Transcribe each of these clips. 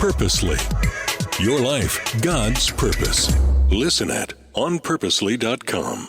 Purposely. Your life, God's purpose. Listen at onpurposely.com.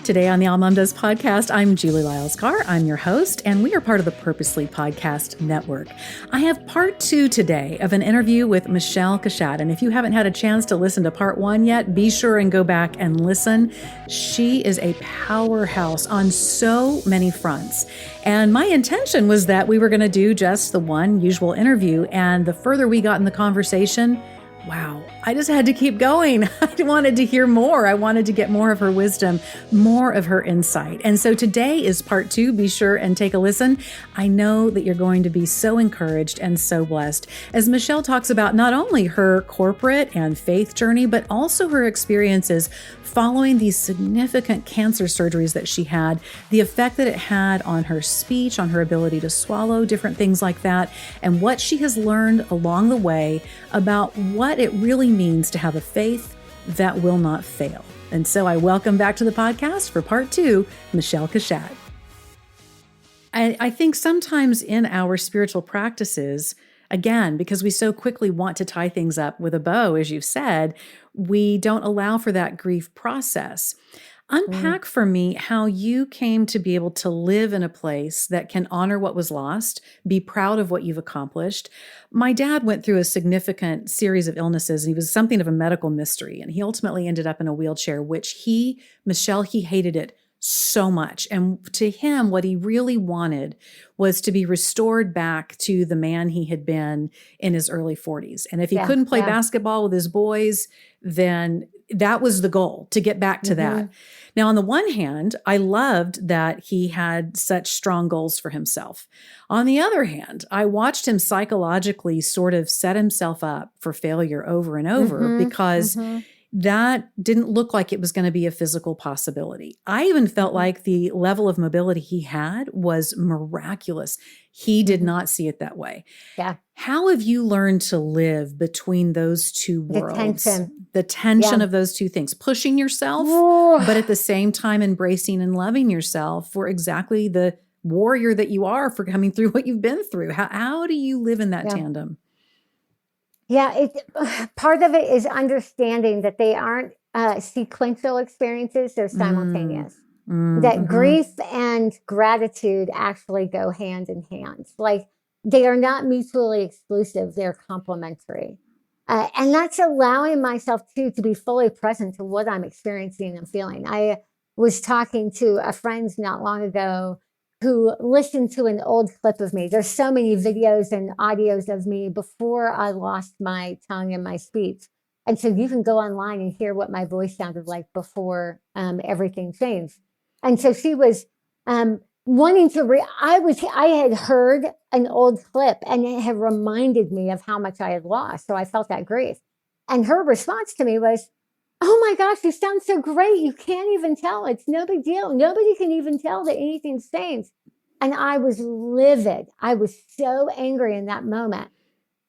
Today on the AllMomDoes podcast, I'm Julie Lyles Carr. I'm your host, and we are part of the Purposely Podcast Network. I have part 2 today of an interview with Michele Cushatt, and if you haven't had a chance to listen to part 1 yet, be sure and go back and listen. She is a powerhouse on so many fronts, and my intention was that we were going to do just the one usual interview, and the further we got in the conversation, wow, I just had to keep going. I wanted to hear more. I wanted to get more of her wisdom, more of her insight. And so today is part 2. Be sure and take a listen. I know that you're going to be so encouraged and so blessed as Michele talks about not only her corporate and faith journey, but also her experiences following these significant cancer surgeries that she had, the effect that it had on her speech, on her ability to swallow, different things like that, and what she has learned along the way about what it really means to have a faith that will not fail. And so I welcome back to the podcast for part 2, Michele Cushatt. I think sometimes in our spiritual practices, again, because we so quickly want to tie things up with a bow, as you've said, we don't allow for that grief process. Unpack for me how you came to be able to live in a place that can honor what was lost, be proud of what you've accomplished. My dad went through a significant series of illnesses. He was something of a medical mystery, and he ultimately ended up in a wheelchair, which Michele, he hated it so much. And to him, what he really wanted was to be restored back to the man he had been in his early 40s. And if he couldn't play basketball with his boys, then that was the goal, to get back to that. Now, on the one hand, I loved that he had such strong goals for himself. On the other hand, I watched him psychologically sort of set himself up for failure over and over because that didn't look like it was going to be a physical possibility. I even felt like the level of mobility he had was miraculous. He did not see it that way. Yeah. How have you learned to live between those two worlds? The tension of those two things, pushing yourself, but at the same time embracing and loving yourself for exactly the warrior that you are for coming through what you've been through. How do you live in that tandem? Yeah, part of it is understanding that they aren't sequential experiences, they're simultaneous. That grief and gratitude actually go hand in hand. Like, they are not mutually exclusive, they're complementary. And that's allowing myself to be fully present to what I'm experiencing and feeling. I was talking to a friend not long ago who listened to an old clip of me. There's so many videos and audios of me before I lost my tongue and my speech. And so you can go online and hear what my voice sounded like before everything changed. And so she was wanting to I had heard an old clip and it had reminded me of how much I had lost. So I felt that grief. And her response to me was, "Oh my gosh, you sound so great. You can't even tell. It's no big deal. Nobody can even tell that anything's changed." And I was livid. I was so angry in that moment.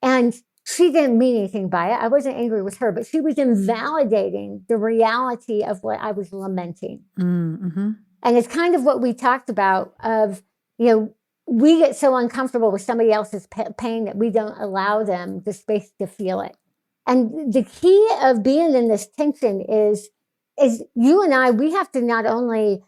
And she didn't mean anything by it. I wasn't angry with her, but she was invalidating the reality of what I was lamenting. And it's kind of what we talked about of, we get so uncomfortable with somebody else's pain that we don't allow them the space to feel it. And the key of being in this tension is you and I, we have to not only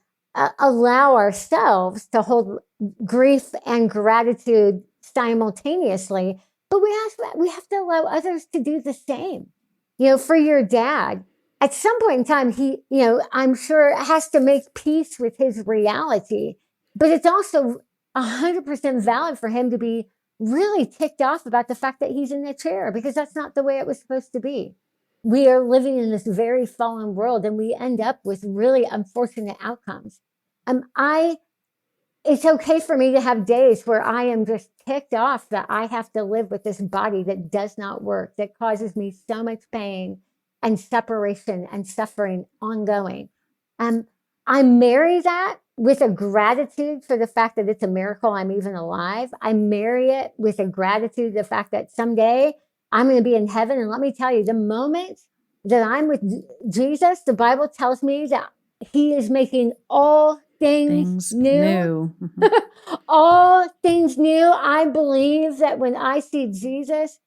allow ourselves to hold grief and gratitude simultaneously, but we have to allow others to do the same. For your dad, at some point in time, he, I'm sure has to make peace with his reality, but it's also 100% valid for him to be really ticked off about the fact that he's in the chair, because that's not the way it was supposed to be. We are living in this very fallen world, and we end up with really unfortunate outcomes. It's okay for me to have days where I am just ticked off that I have to live with this body that does not work, that causes me so much pain and separation and suffering ongoing. I marry that with a gratitude for the fact that it's a miracle I'm even alive. I marry it with a gratitude, the fact that someday I'm going to be in heaven. And let me tell you, the moment that I'm with Jesus, the Bible tells me that he is making all things new. Mm-hmm. All things new. I believe that when I see Jesus,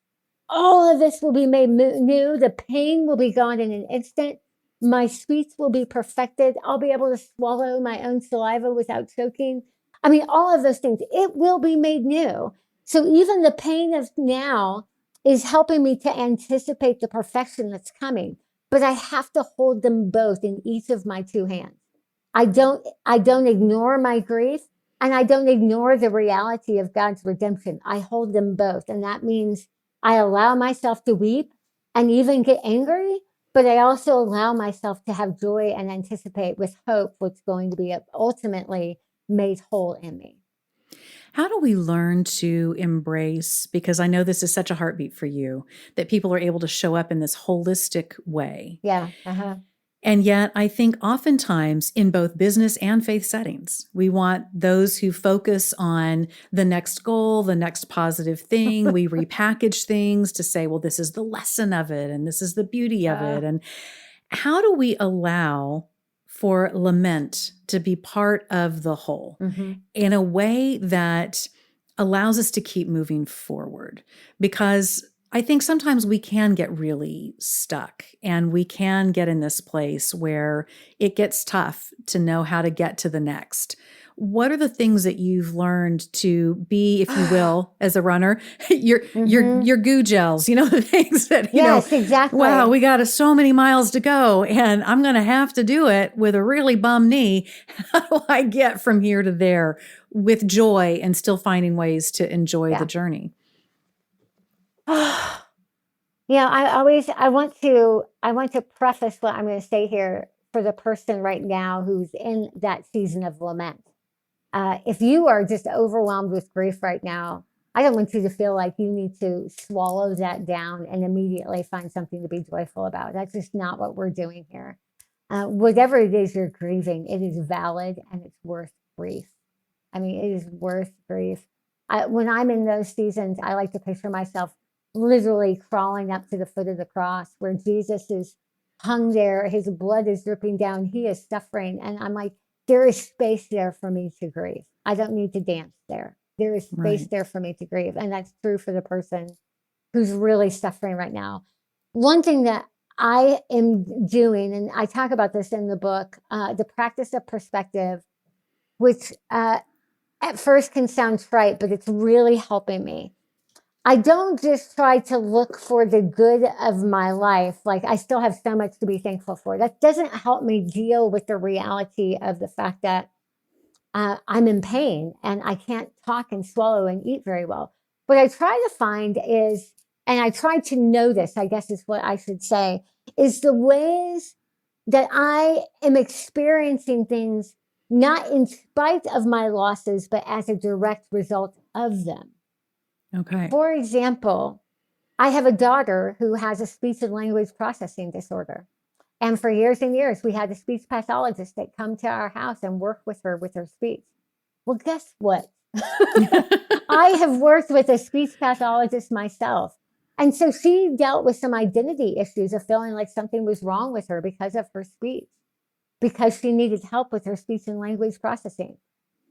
all of this will be made new. The pain will be gone in an instant. My speech will be perfected. I'll be able to swallow my own saliva without choking. I mean, all of those things, it will be made new. So even the pain of now is helping me to anticipate the perfection that's coming. But I have to hold them both in each of my two hands. I don't ignore my grief, and I don't ignore the reality of God's redemption. I hold them both. And that means I allow myself to weep and even get angry, but I also allow myself to have joy and anticipate with hope what's going to be ultimately made whole in me. How do we learn to embrace, because I know this is such a heartbeat for you, that people are able to show up in this holistic way? Yeah. And yet, I think oftentimes in both business and faith settings, we want those who focus on the next goal, the next positive thing. We repackage things to say, well, this is the lesson of it, and this is the beauty of it. And how do we allow for lament to be part of the whole in a way that allows us to keep moving forward? Because I think sometimes we can get really stuck, and we can get in this place where it gets tough to know how to get to the next. What are the things that you've learned to be, if you will, as a runner, your goo gels, the things that, yes, exactly. Wow, we got so many miles to go, and I'm going to have to do it with a really bum knee. How do I get from here to there with joy and still finding ways to enjoy the journey? I want to preface what I'm going to say here for the person right now who's in that season of lament. If you are just overwhelmed with grief right now, I don't want you to feel like you need to swallow that down and immediately find something to be joyful about. That's just not what we're doing here. Whatever it is you're grieving, it is valid and it's worth grief. I mean, it is worth grief. When I'm in those seasons, I like to picture myself literally crawling up to the foot of the cross where Jesus is hung there. His blood is dripping down. He is suffering. And I'm like, there is space there for me to grieve. I don't need to dance there. There is space there for me to grieve. And that's true for the person who's really suffering right now. One thing that I am doing, and I talk about this in the book, the practice of perspective, which at first can sound trite, but it's really helping me. I don't just try to look for the good of my life. Like, I still have so much to be thankful for. That doesn't help me deal with the reality of the fact that I'm in pain and I can't talk and swallow and eat very well. What I try to find is, and I try to notice, I guess is what I should say, is the ways that I am experiencing things not in spite of my losses, but as a direct result of them. Okay. For example, I have a daughter who has a speech and language processing disorder. And for years and years, we had a speech pathologist that come to our house and work with her speech. Well, guess what? I have worked with a speech pathologist myself. And so she dealt with some identity issues of feeling like something was wrong with her because of her speech, because she needed help with her speech and language processing.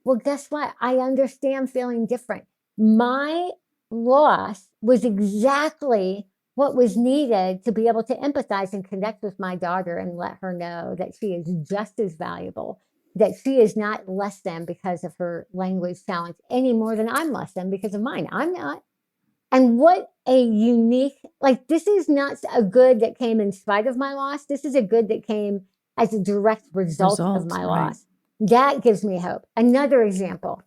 Well, guess what? I understand feeling different. My loss was exactly what was needed to be able to empathize and connect with my daughter and let her know that she is just as valuable, that she is not less than because of her language challenge any more than I'm less than because of mine. I'm not. And what a unique, this is not a good that came in spite of my loss. This is a good that came as a direct result of my loss. That gives me hope. Another example.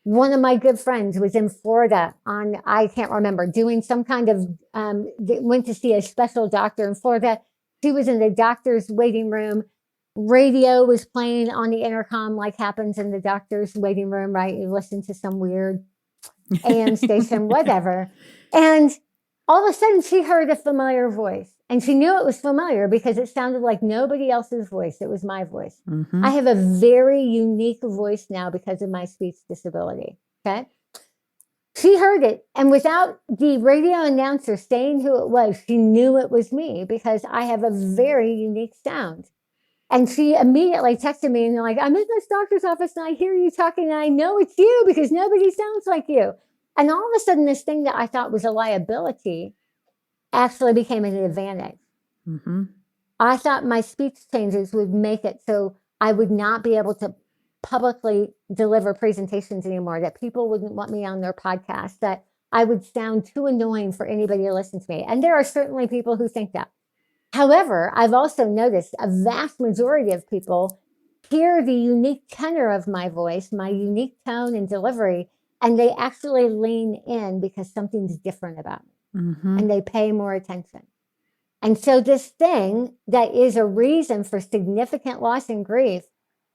One of my good friends was in Florida I can't remember, doing some kind of, went to see a special doctor in Florida. She was in the doctor's waiting room. Radio was playing on the intercom like happens in the doctor's waiting room, right? You listen to some weird AM station, whatever. And all of a sudden she heard a familiar voice. And she knew it was familiar because it sounded like nobody else's voice. It was my voice. Mm-hmm. I have a very unique voice now because of my speech disability. Okay. She heard it. And without the radio announcer saying who it was, she knew it was me because I have a very unique sound. And she immediately texted me and they're like, I'm in this doctor's office and I hear you talking and I know it's you because nobody sounds like you. And all of a sudden, this thing that I thought was a liability actually became an advantage. Mm-hmm. I thought my speech changes would make it so I would not be able to publicly deliver presentations anymore, that people wouldn't want me on their podcast, that I would sound too annoying for anybody to listen to me. And there are certainly people who think that. However, I've also noticed a vast majority of people hear the unique tenor of my voice, my unique tone and delivery, and they actually lean in because something's different about me. Mm-hmm. And they pay more attention. And so this thing that is a reason for significant loss and grief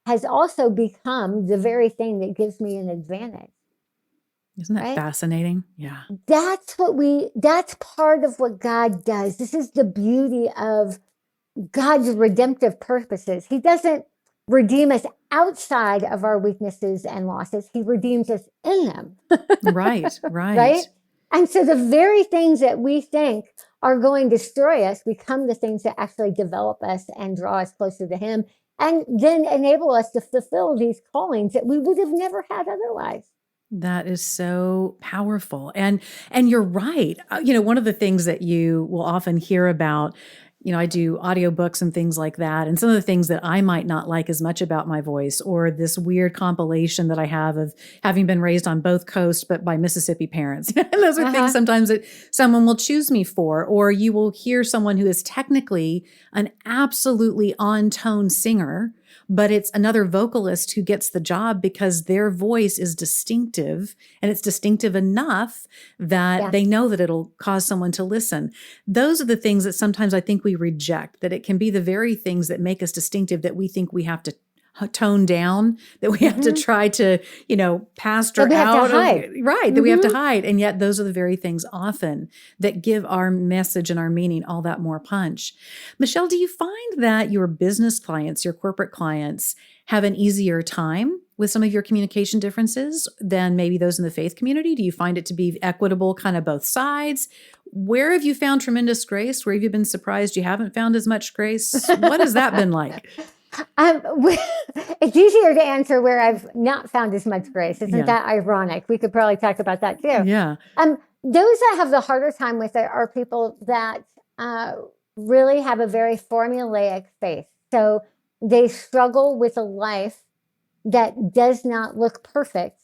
has also become the very thing that gives me an advantage. Isn't that fascinating? Yeah. That's part of what God does. This is the beauty of God's redemptive purposes. He doesn't redeem us outside of our weaknesses and losses. He redeems us in them. Right. Right? And so the very things that we think are going to destroy us become the things that actually develop us and draw us closer to Him, and then enable us to fulfill these callings that we would have never had otherwise. That is so powerful. And you're right. One of the things that you will often hear about, I do audiobooks and things like that. And some of the things that I might not like as much about my voice, or this weird compilation that I have of having been raised on both coasts, but by Mississippi parents. And those are things sometimes that someone will choose me for, or you will hear someone who is technically an absolutely on-tone singer, but it's another vocalist who gets the job because their voice is distinctive, and it's distinctive enough that they know that it'll cause someone to listen. Those are the things that sometimes I think we reject, that it can be the very things that make us distinctive that we think we have to tone down, that we have to try to, pastor out. That we have to hide. And yet those are the very things often that give our message and our meaning all that more punch. Michele, do you find that your business clients, your corporate clients, have an easier time with some of your communication differences than maybe those in the faith community? Do you find it to be equitable, kind of both sides? Where have you found tremendous grace? Where have you been surprised you haven't found as much grace? What has that been like? It's easier to answer where I've not found as much grace. Isn't that ironic? We could probably talk about that too. Yeah. Those that have the harder time with it are people that really have a very formulaic faith. So they struggle with a life that does not look perfect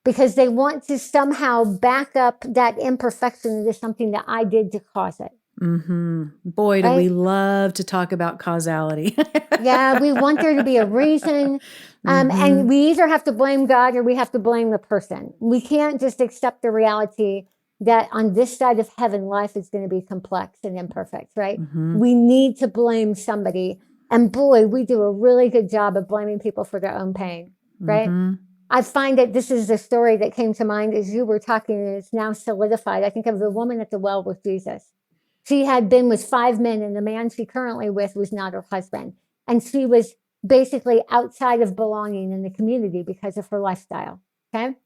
because they want to somehow back up that imperfection into something that I did to cause it. Mm-hmm. Boy, do we love to talk about causality. Yeah, we want there to be a reason. And we either have to blame God or we have to blame the person. We can't just accept the reality that on this side of heaven, life is going to be complex and imperfect, right? We need to blame somebody. And boy, we do a really good job of blaming people for their own pain, right? I find that this is the story that came to mind as you were talking, and it's now solidified. I think of the woman at the well with Jesus. She had been with 5 men, and the man she currently with was not her husband. And she was basically outside of belonging in the community because of her lifestyle, okay?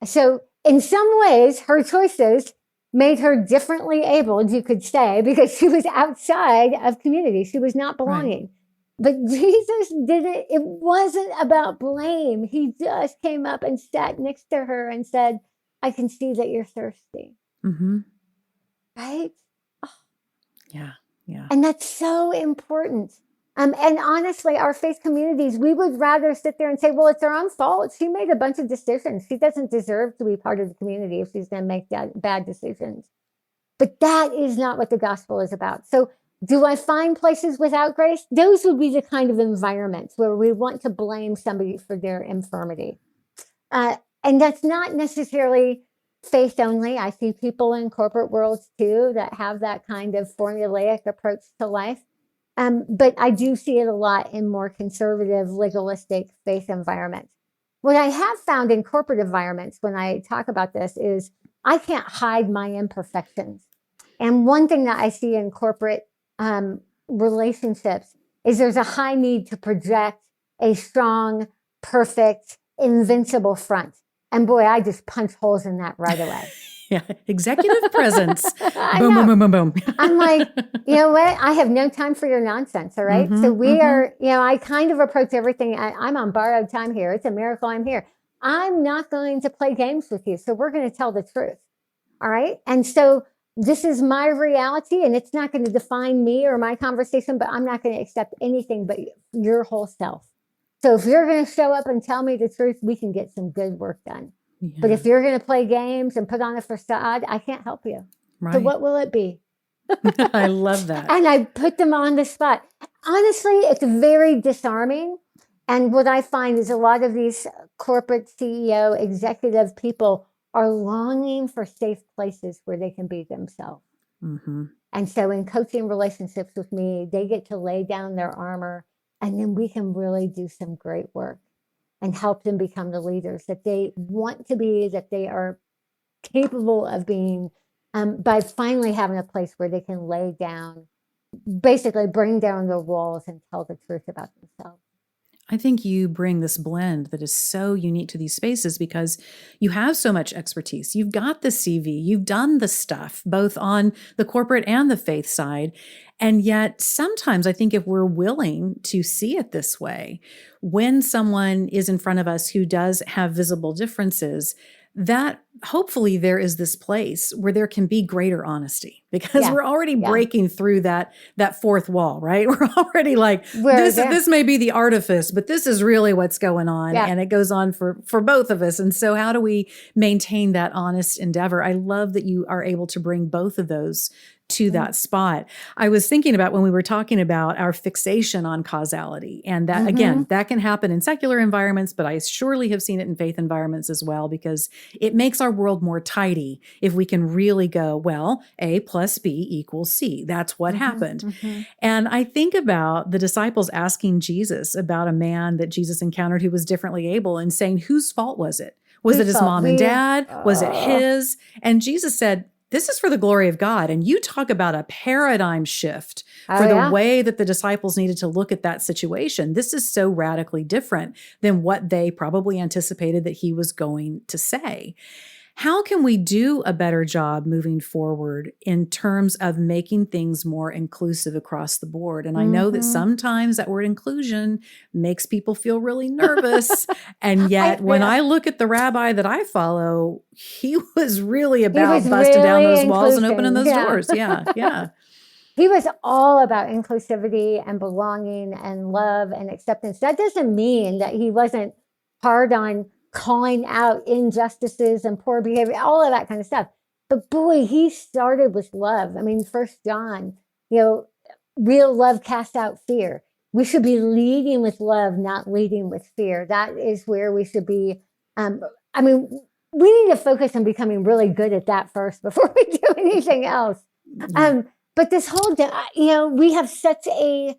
So in some ways, her choices made her differently abled, you could say, because she was outside of community. She was not belonging. But Jesus didn't, it wasn't about blame. He just came up and sat next to her and said, I can see that you're thirsty. Right? Yeah. And that's so important. And honestly, our faith communities, we would rather sit there and say, well, it's her own fault. She made a bunch of decisions. She doesn't deserve to be part of the community if she's going to make bad decisions. But that is not what the gospel is about. So do I find places without grace? Those would be the kind of environments where we want to blame somebody for their infirmity. And that's not necessarily faith only. I see people in corporate worlds too that have that kind of formulaic approach to life. But I do see it a lot in more conservative, legalistic faith environments. What I have found in corporate environments when I talk about this is I can't hide my imperfections. And one thing that I see in corporate relationships is there's a high need to project a strong, perfect, invincible front. And boy, I just punch holes in that right away. Yeah. Executive presence. I Boom, boom, know. boom, boom, boom. I'm like, you know what? I have no time for your nonsense. All right. So we are, I kind of approach everything. I'm on borrowed time here. It's a miracle I'm here. I'm not going to play games with you. So we're going to tell the truth. All right. And so this is my reality, and it's not going to define me or my conversation, but I'm not going to accept anything but your whole self. So if you're going to show up and tell me the truth, we can get some good work done. Yeah. But if you're going to play games and put on a facade, I can't help you. Right. So what will it be? I love that. And I put them on the spot. Honestly, it's very disarming. And what I find is a lot of these corporate CEO, executive people are longing for safe places where they can be themselves. And so in coaching relationships with me, they get to lay down their armor, and then we can really do some great work and help them become the leaders that they want to be, that they are capable of being, by finally having a place where they can lay down, basically bring down the walls and tell the truth about themselves. I think you bring this blend that is so unique to these spaces because you have so much expertise. You've got the CV, you've done the stuff, both on the corporate and the faith side. And yet sometimes I think if we're willing to see it this way, when someone is in front of us who does have visible differences, that hopefully there is this place where there can be greater honesty because we're already breaking through that fourth wall, right? We're already like, this may be the artifice, but this is really what's going on. And it goes on for both of us. And so how do we maintain that honest endeavor? I love that you are able to bring both of those to that spot. I was thinking about when we were talking about our fixation on causality, and that again, that can happen in secular environments, but I surely have seen it in faith environments as well, because it makes our world more tidy if we can really go, well, A plus B equals C. That's what happened. And I think about the disciples asking Jesus about a man that Jesus encountered who was differently able and saying, whose fault was it? Was it his mom and dad? Was it his? And Jesus said, this is for the glory of God. And you talk about a paradigm shift for the way that the disciples needed to look at that situation. This is so radically different than what they probably anticipated that he was going to say. How can we do a better job moving forward in terms of making things more inclusive across the board? And I know that sometimes that word inclusion makes people feel really nervous. And yet when I look at the rabbi that I follow, he was really about busting down those walls and opening those doors. Yeah. He was all about inclusivity and belonging and love and acceptance. That doesn't mean that he wasn't hard on calling out injustices and poor behavior, all of that kind of stuff. But boy, he started with love. I mean, 1 John, real love casts out fear. We should be leading with love, not leading with fear. That is where we should be. We need to focus on becoming really good at that first before we do anything else. But this whole, we have such a,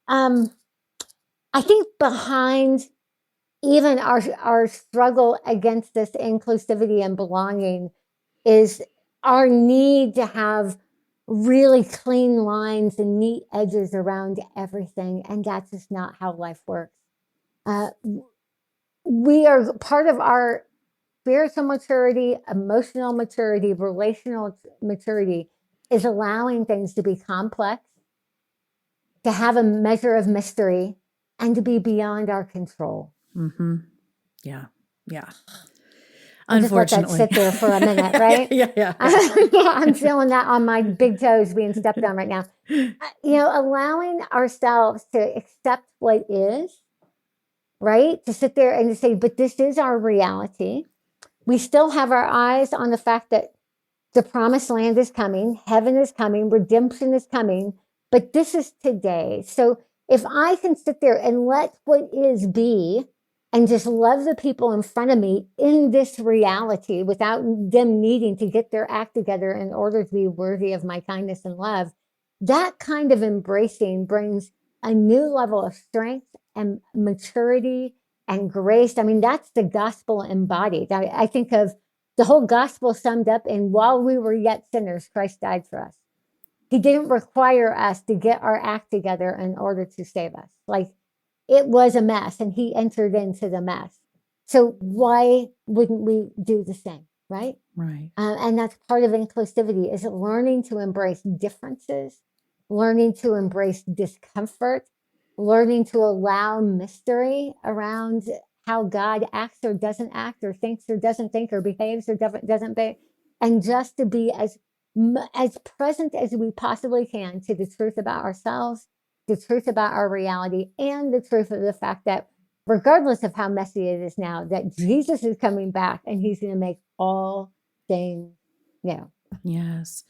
I think behind even our struggle against this inclusivity and belonging is our need to have really clean lines and neat edges around everything. And that's just not how life works. We are part of our spiritual maturity, emotional maturity, relational maturity is allowing things to be complex, to have a measure of mystery, and to be beyond our control. Yeah. Unfortunately. Just let that sit there for a minute, right? Yeah. I'm feeling that on my big toes being stepped on right now. Allowing ourselves to accept what is, right? To sit there and to say, but this is our reality. We still have our eyes on the fact that the promised land is coming, heaven is coming, redemption is coming, but this is today. So if I can sit there and let what is be, and just love the people in front of me in this reality without them needing to get their act together in order to be worthy of my kindness and love, that kind of embracing brings a new level of strength and maturity and grace. I mean, that's the gospel embodied. I think of the whole gospel summed up in while we were yet sinners, Christ died for us. He didn't require us to get our act together in order to save us. Like, it was a mess, and he entered into the mess. So why wouldn't we do the same, right? Right. And that's part of inclusivity, is learning to embrace differences, learning to embrace discomfort, learning to allow mystery around how God acts or doesn't act, or thinks or doesn't think, or behaves or doesn't behave, and just to be as present as we possibly can to the truth about ourselves, the truth about our reality, and the truth of the fact that regardless of how messy it is now, that Jesus is coming back and he's going to make all things new. Yes.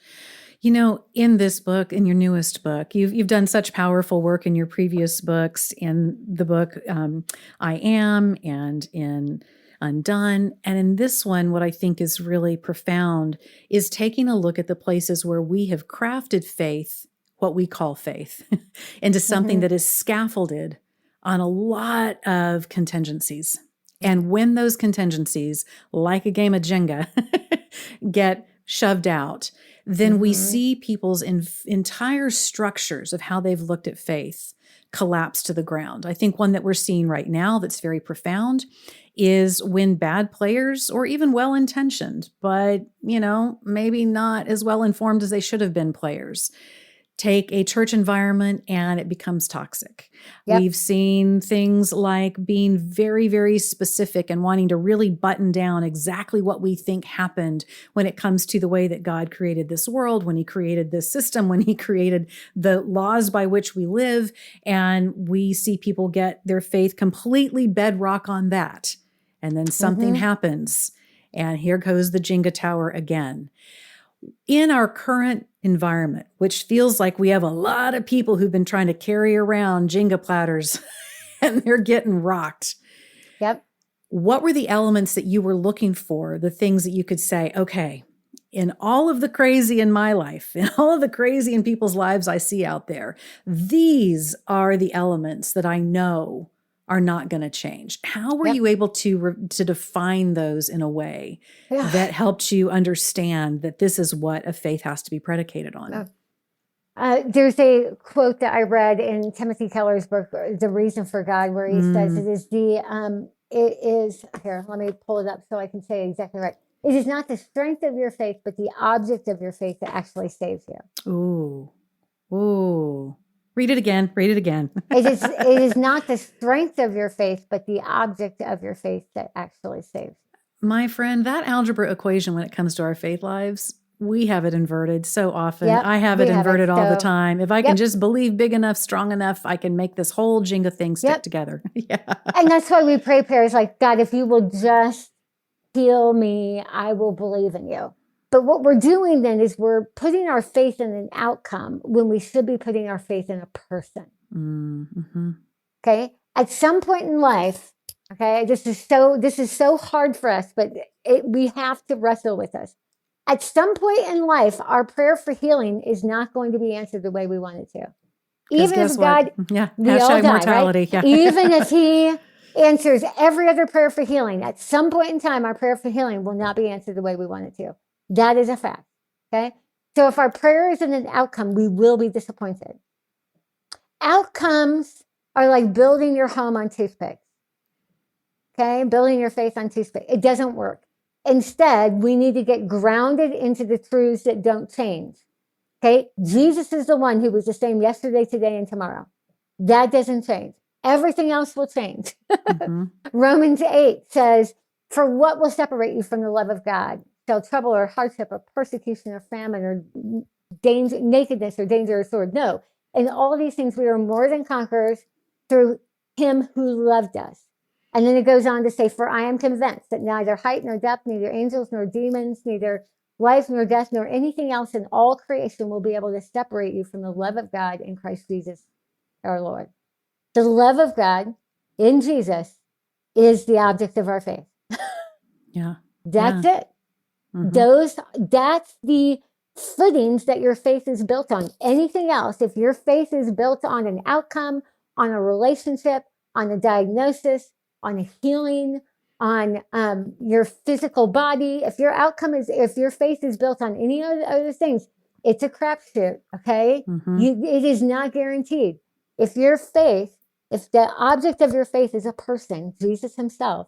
You know, in this book, in your newest book, you've done such powerful work in your previous books, in the book I Am and in Undone. And in this one, what I think is really profound is taking a look at the places where we have crafted faith, what we call faith, into something that is scaffolded on a lot of contingencies. And when those contingencies, like a game of Jenga, get shoved out, then we see people's entire structures of how they've looked at faith collapse to the ground. I think one that we're seeing right now that's very profound is when bad players, or even well-intentioned, but, you know, maybe not as well-informed as they should have been, players, take a church environment and it becomes toxic. Yep. We've seen things like being very, very specific and wanting to really button down exactly what we think happened when it comes to the way that God created this world, when he created this system, when he created the laws by which we live. And we see people get their faith completely bedrock on that. And then something happens, and here goes the Jenga tower again. In our current environment, which feels like we have a lot of people who've been trying to carry around Jenga platters and they're getting rocked. Yep. What were the elements that you were looking for, the things that you could say, okay, in all of the crazy in my life, in all of the crazy in people's lives I see out there, these are the elements that I know are not going to change. How were you able to define those in a way that helped you understand that this is what a faith has to be predicated on? There's a quote that I read in Timothy Keller's book, The Reason for God, where he says it is here, let me pull it up so I can say it exactly right. It is not the strength of your faith, but the object of your faith that actually saves you. Ooh. Read it again. It is not the strength of your faith, but the object of your faith that actually saves. My friend, that algebra equation, when it comes to our faith lives, we have it inverted so often. Yep, I have it inverted all the time. If I can just believe big enough, strong enough, I can make this whole Jenga thing stick together. And that's why we pray prayers like, God, if you will just heal me, I will believe in you. But what we're doing then is we're putting our faith in an outcome when we should be putting our faith in a person. Okay. At some point in life, okay, this is so hard for us, but we have to wrestle with this. At some point in life, our prayer for healing is not going to be answered the way we want it to. Even if God, we all die, mortality. Right? Even if he answers every other prayer for healing, at some point in time, our prayer for healing will not be answered the way we want it to. That is a fact, okay? So if our prayer isn't an outcome, we will be disappointed. Outcomes are like building your home on toothpicks, okay? Building your faith on toothpicks. It doesn't work. Instead, we need to get grounded into the truths that don't change, okay? Jesus is the one who was the same yesterday, today, and tomorrow. That doesn't change. Everything else will change. Romans 8 says, for what will separate you from the love of God? Shall trouble or hardship or persecution or famine or danger, nakedness or danger or sword? No. In all these things, we are more than conquerors through him who loved us. And then it goes on to say, for I am convinced that neither height nor depth, neither angels nor demons, neither life nor death, nor anything else in all creation will be able to separate you from the love of God in Christ Jesus, our Lord. The love of God in Jesus is the object of our faith. That's it. That's the footings that your faith is built on. Anything else, if your faith is built on an outcome, on a relationship, on a diagnosis, on a healing, on your physical body, if your faith is built on any of the other things, it's a crapshoot, okay? It is not guaranteed. If the object of your faith is a person, Jesus himself,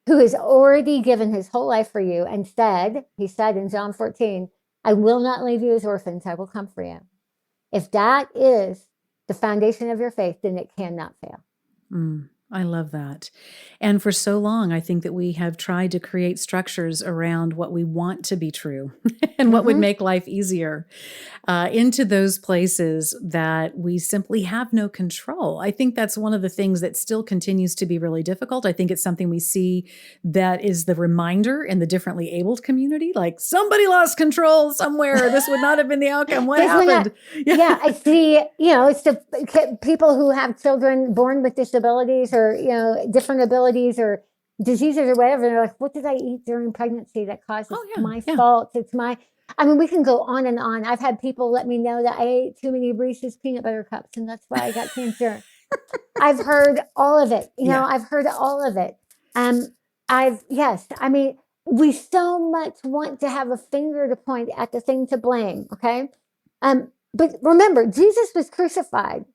who has already given his whole life for you and said, he said in John 14, I will not leave you as orphans. I will come for you. If that is the foundation of your faith, then it cannot fail. I love that. And for so long, I think that we have tried to create structures around what we want to be true and what would make life easier into those places that we simply have no control. I think that's one of the things that still continues to be really difficult. I think it's something we see that is the reminder in the differently abled community, like somebody lost control somewhere. This would not have been the outcome. What happened? Yeah, I see, it's the people who have children born with disabilities or, different abilities or diseases or whatever. They're like, what did I eat during pregnancy that caused my fault? I mean, we can go on and on. I've had people let me know that I ate too many Reese's peanut butter cups and that's why I got cancer. I've heard all of it. I've heard all of it. I mean, we so much want to have a finger to point at the thing to blame. Okay. But remember, Jesus was crucified.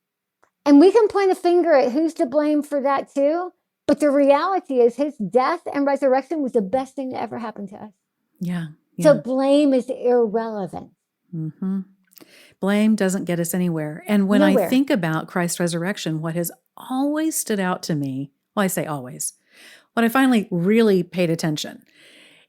And we can point a finger at who's to blame for that too. But the reality is his death and resurrection was the best thing that ever happened to us. Yeah. So blame is irrelevant. Blame doesn't get us anywhere. And when I think about Christ's resurrection, what has always stood out to me, well, I say always, what I finally really paid attention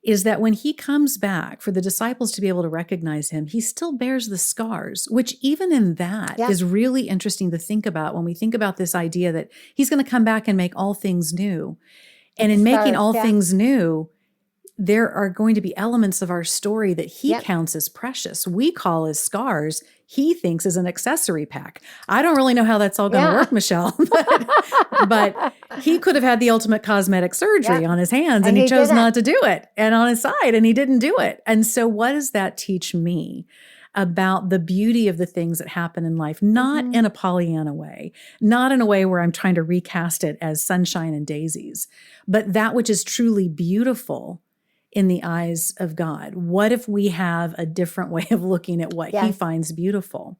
is that when he comes back for the disciples to be able to recognize him, he still bears the scars, which even in that is really interesting to think about when we think about this idea that he's going to come back and make all things new. And in making all things new, there are going to be elements of our story that he counts as precious. We call as scars. He thinks is an accessory pack. I don't really know how that's all going to work, Michele, but he could have had the ultimate cosmetic surgery on his hands and he chose not to do it, and on his side, and he didn't do it. And so what does that teach me about the beauty of the things that happen in life? Not in a Pollyanna way, not in a way where I'm trying to recast it as sunshine and daisies, but that which is truly beautiful in the eyes of God. What if we have a different way of looking at what he finds beautiful?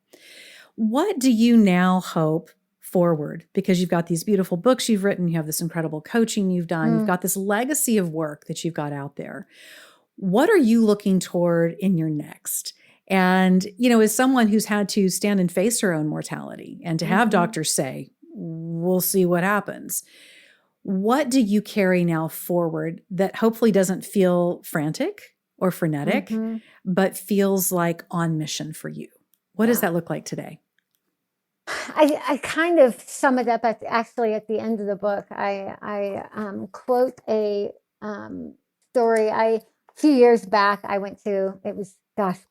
What do you now hope forward? Because you've got these beautiful books you've written, you have this incredible coaching you've done, you've got this legacy of work that you've got out there. What are you looking toward in your next? And, as someone who's had to stand and face her own mortality and to have doctors say, we'll see what happens. What do you carry now forward that hopefully doesn't feel frantic or frenetic, but feels like on mission for you? What does that look like today? I kind of sum it up actually at the end of the book. I quote a story. A few years back, I went to, it was,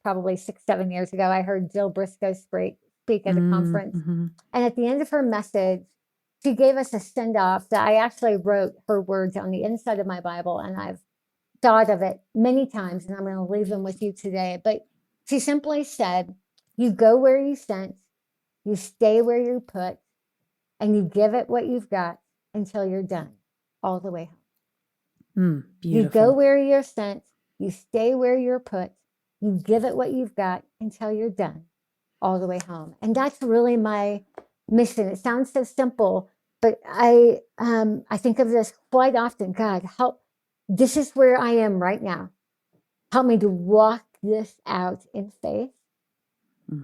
probably 6-7 years ago, I heard Jill Briscoe speak at a conference. And at the end of her message, she gave us a send-off that I actually wrote her words on the inside of my Bible, and I've thought of it many times, and I'm going to leave them with you today. But she simply said, you go where you sent, you stay where you're put, and you give it what you've got until you're done, all the way home. You go where you're sent, you stay where you're put, you give it what you've got until you're done, all the way home. And that's really my mission. It sounds so simple, but I think of this quite often. God, help. This is where I am right now. Help me to walk this out in faith.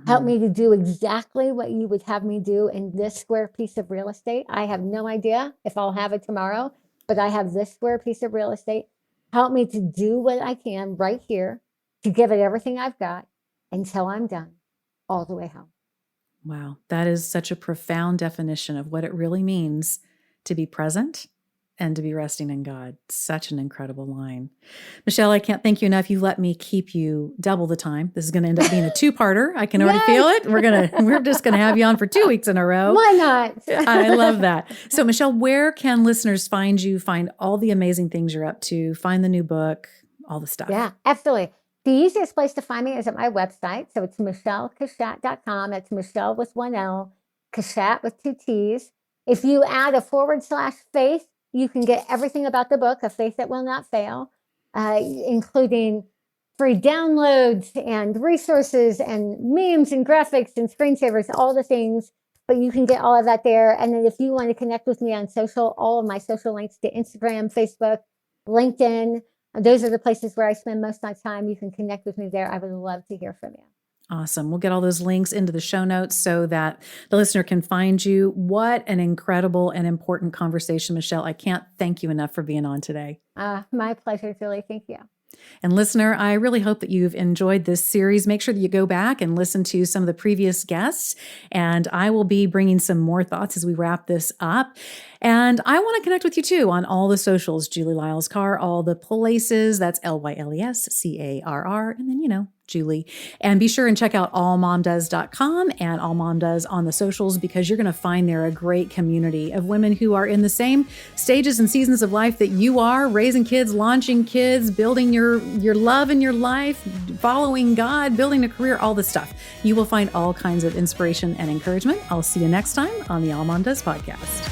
Help me to do exactly what you would have me do in this square piece of real estate. I have no idea if I'll have it tomorrow, but I have this square piece of real estate. Help me to do what I can right here, to give it everything I've got until I'm done, all the way home. Wow, that is such a profound definition of what it really means to be present and to be resting in God. Such an incredible line. Michele, I can't thank you enough. You let me keep you double the time. This is going to end up being a two-parter. I can already feel it. We're just going to have you on for 2 weeks in a row. Why not? I love that. So Michele, where can listeners find you, find all the amazing things you're up to, find the new book, all the stuff? Yeah, absolutely. The easiest place to find me is at my website. So it's michelecushatt.com. That's Michele with one L, Cushatt with 2 T's. If you add a /faith, you can get everything about the book, A Faith That Will Not Fail, including free downloads and resources and memes and graphics and screensavers, all the things. But you can get all of that there. And then if you want to connect with me on social, all of my social links to Instagram, Facebook, LinkedIn. Those are the places where I spend most of my time. You can connect with me there. I would love to hear from you. Awesome. We'll get all those links into the show notes so that the listener can find you. What an incredible and important conversation, Michele. I can't thank you enough for being on today. My pleasure, Julie. Thank you. And listener, I really hope that you've enjoyed this series. Make sure that you go back and listen to some of the previous guests. And I will be bringing some more thoughts as we wrap this up. And I want to connect with you too on all the socials, Julie Lyles Carr, all the places. That's LYLESCARR. And then, Julie. And be sure and check out AllMomDoes.com and AllMomDoes on the socials, because you're going to find there a great community of women who are in the same stages and seasons of life that you are, raising kids, launching kids, building your love in your life, following God, building a career, all this stuff. You will find all kinds of inspiration and encouragement. I'll see you next time on the AllMomDoes podcast.